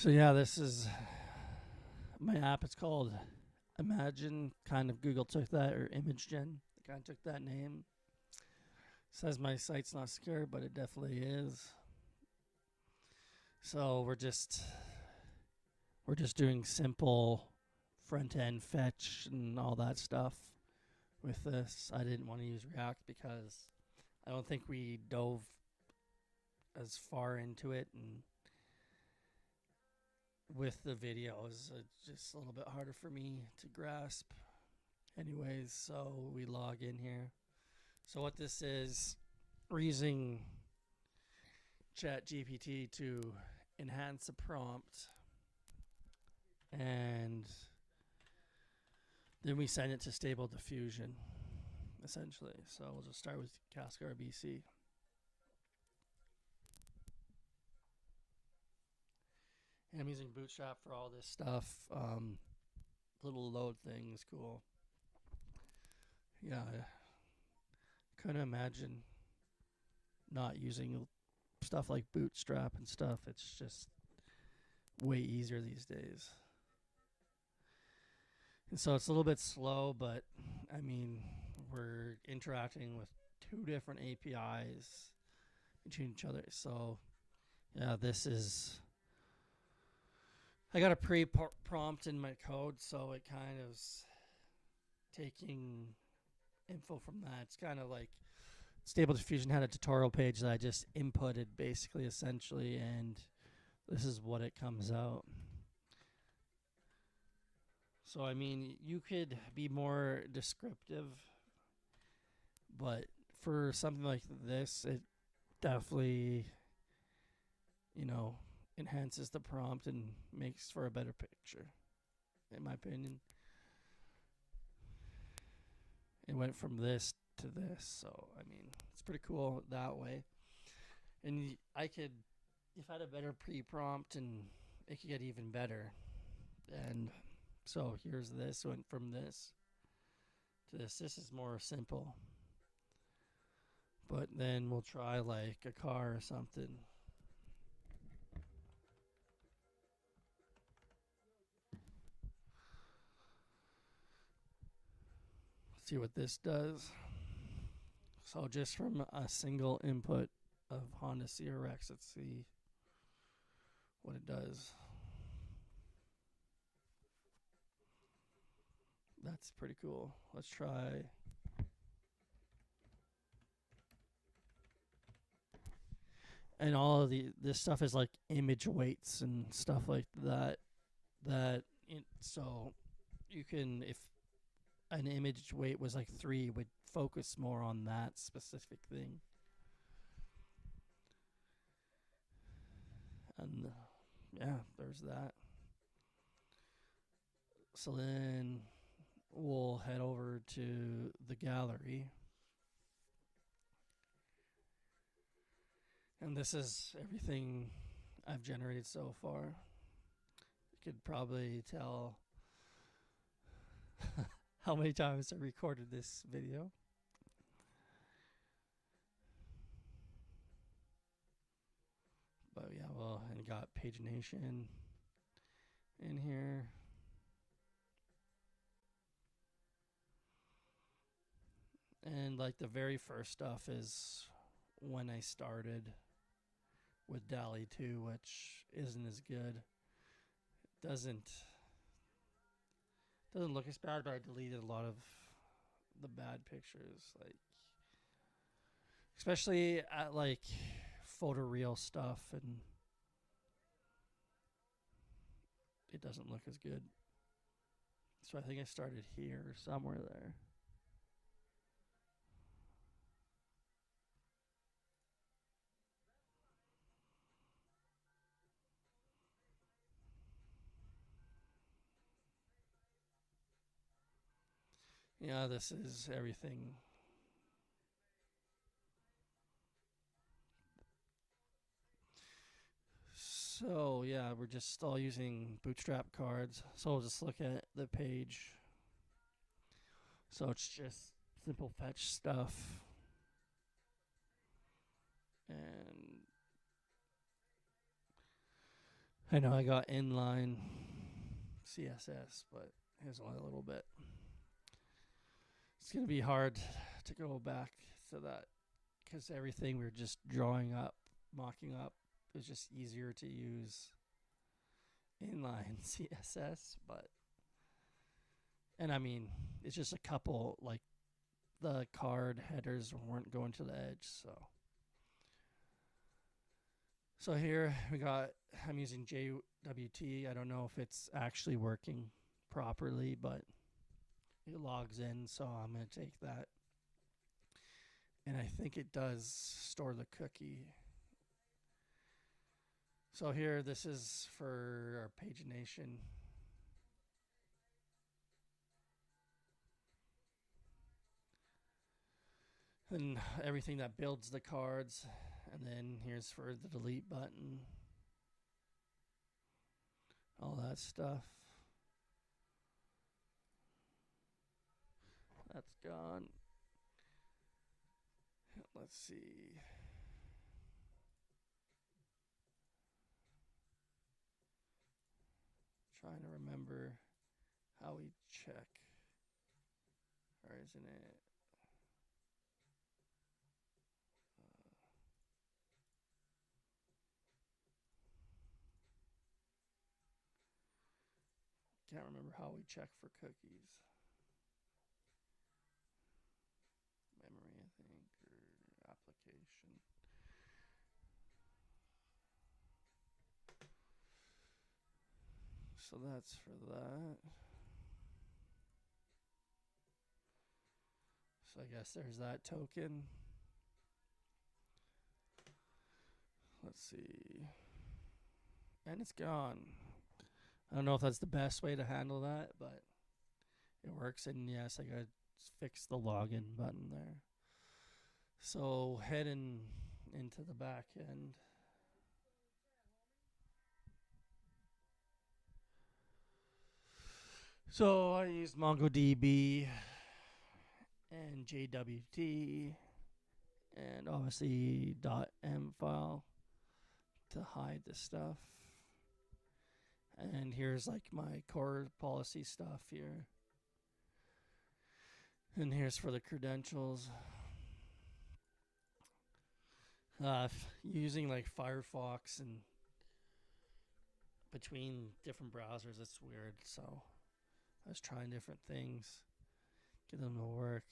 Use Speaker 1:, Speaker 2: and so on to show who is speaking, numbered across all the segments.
Speaker 1: So yeah, this is my app. It's called Imagine. Kind of Google took that, or ImageGen. They kind of took that name. Says my site's not secure, but it definitely is. So we're just doing simple front end fetch and all that stuff with this. I didn't want to use React because I don't think we dove as far into it, and with the videos, it's just a little bit harder for me to grasp. Anyways, so we log in here. So what this is, we're using ChatGPT to enhance a prompt, and then we send it to Stable Diffusion, essentially. So we'll just start with Cascar BC. And I'm using Bootstrap for all this stuff. Little load thing is cool. Yeah, I couldn't imagine not using stuff like Bootstrap and stuff. It's just way easier these days. And so it's a little bit slow, but I mean, we're interacting with two different APIs between each other. So yeah, this is. I got a pre prompt in my code, so it kind of taking info from that. It's kind of like Stable Diffusion had a tutorial page that I just inputted basically, essentially, and this is what it comes out. So, I mean, you could be more descriptive, but for something like this, it definitely, you know, enhances the prompt and makes for a better picture, in my opinion. It went from this to this, so I mean, it's pretty cool that way. And I could, if I had a better pre-prompt, and it could get even better. And so here's this, went from this to this. This is more simple. But then we'll try like a car or something. See what this does. So just from a single input of Honda CRX, let's see what it does. That's pretty cool. Let's try. And all of this stuff is like image weights and stuff like that. So you can, if an image weight was like 3, would focus more on that specific thing. And yeah, there's that. So then we'll head over to the gallery. And this is everything I've generated so far. You could probably tell how many times I recorded this video. But yeah, well, and got pagination in here. And like the very first stuff is when I started with DALL-E 2, which isn't as good. It doesn't look as bad, but I deleted a lot of the bad pictures, like especially at like photoreal stuff, and it doesn't look as good. So I think I started here or somewhere there. Yeah, this is everything. So yeah, we're just all using Bootstrap cards. So we'll just look at the page. So it's just simple fetch stuff. And I know I got inline CSS, but here's only a little bit. It's going to be hard to go back to that because everything we're just drawing up, mocking up, is just easier to use inline CSS. But, and I mean, it's just a couple, like the card headers weren't going to the edge, so here we got, I'm using JWT. I don't know if it's actually working properly, but it logs in, so I'm going to take that. And I think it does store the cookie. So here, this is for our pagination. And everything that builds the cards. And then here's for the delete button. All that stuff. That's gone. Let's see. Trying to remember how we check. Or isn't it? Can't remember how we check for cookies. Memory, I think, or application. So that's for that. So I guess there's that token. Let's see. And it's gone. I don't know if that's the best way to handle that, but it works. And yes, I gotta fix the login button there. So heading into the back end. So I used MongoDB and JWT and obviously .m file to hide the stuff. And here's like my core policy stuff here. And here's for the credentials. Using like Firefox and between different browsers, it's weird. So I was trying different things, get them to work.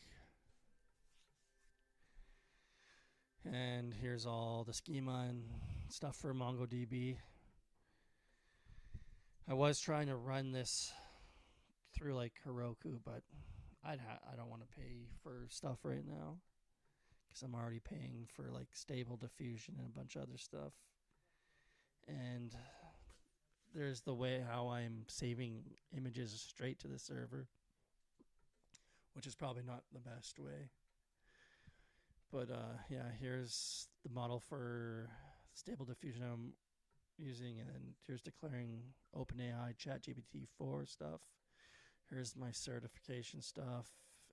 Speaker 1: And here's all the schema and stuff for MongoDB. I was trying to run this through like Heroku, but I don't want to pay for stuff right now because I'm already paying for like Stable Diffusion and a bunch of other stuff. And there's the way how I'm saving images straight to the server, which is probably not the best way. But yeah, here's the model for Stable Diffusion I'm using, and here's declaring OpenAI ChatGPT 4 stuff. Here's my certification stuff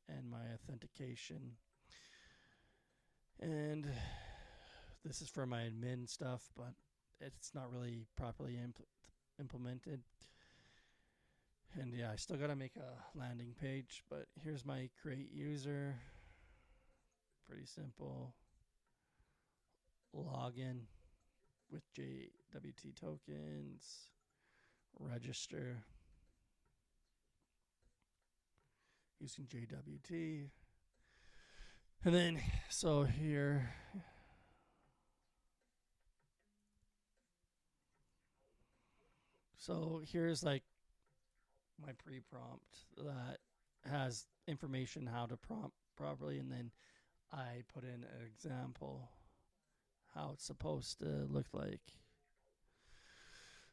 Speaker 1: and my authentication. And this is for my admin stuff, but it's not really properly implemented. And yeah, I still got to make a landing page, but here's my create user. Pretty simple. Login with JWT tokens. Register using JWT. And then, so here, so here's like my pre-prompt that has information how to prompt properly, and then I put in an example how it's supposed to look like.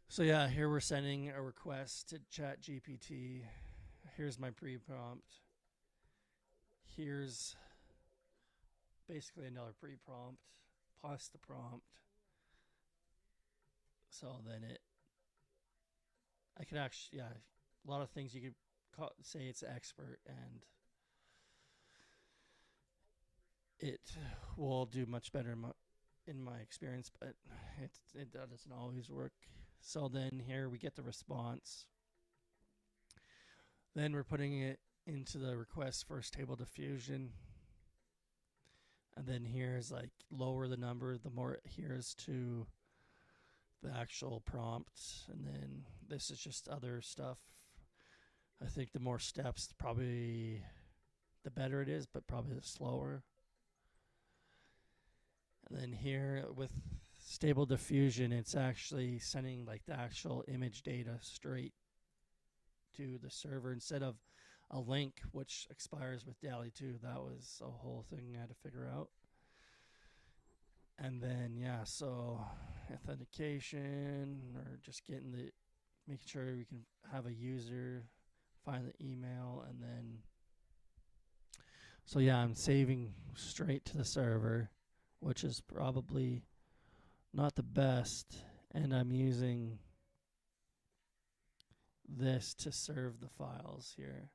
Speaker 1: So yeah, here we're sending a request to ChatGPT. Here's my pre-prompt. Here's basically another pre-prompt plus the prompt. So then I could actually, yeah, a lot of things you could say it's expert, and it will do much better in my experience, but it doesn't always work. So then here we get the response. Then we're putting it into the request for stable diffusion. And then here's like lower the number, the more it adheres to the actual prompt. And then this is just other stuff. I think the more steps, probably the better it is, but probably the slower. And then here with stable diffusion, it's actually sending like the actual image data straight to the server instead of a link which expires with DALL-E 2. That was a whole thing I had to figure out. And then so authentication, or just making sure we can have a user, find the email, and then I'm saving straight to the server, which is probably not the best, and I'm using this to serve the files here,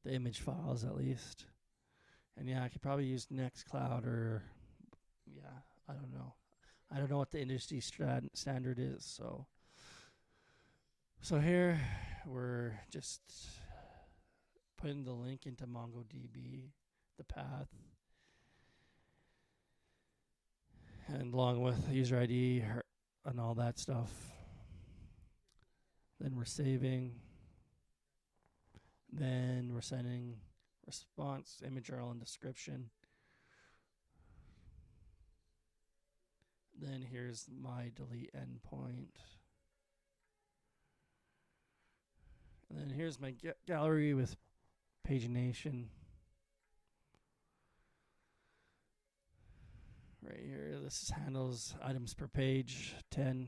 Speaker 1: the image files at least. And I could probably use Nextcloud, or I don't know. I don't know what the industry standard is. So here we're just putting the link into MongoDB, the path, and along with user ID and all that stuff. Then we're saving. Then we're sending response, image URL, and description. Then here's my delete endpoint. And then here's my gallery with pagination. Right here, this handles items per page, 10.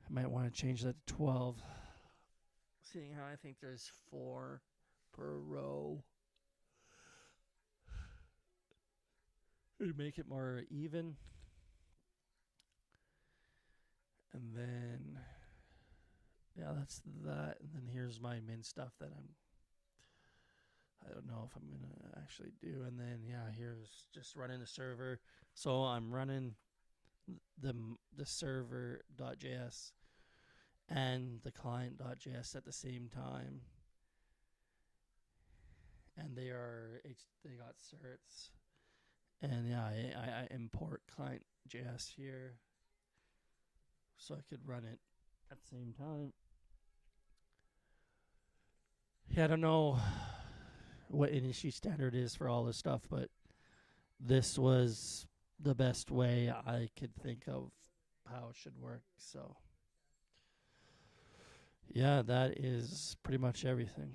Speaker 1: I might want to change that to 12. Seeing how I think there's 4 per row. To make it more even. And then, that's that. And then here's my min stuff that I don't know if I'm going to actually do. And then, here's just running the server. So I'm running the server.js and the client.js at the same time. And they got certs. And I import client.js here, so I could run it at the same time. I don't know what industry standard is for all this stuff, but this was the best way I could think of how it should work. So that is pretty much everything.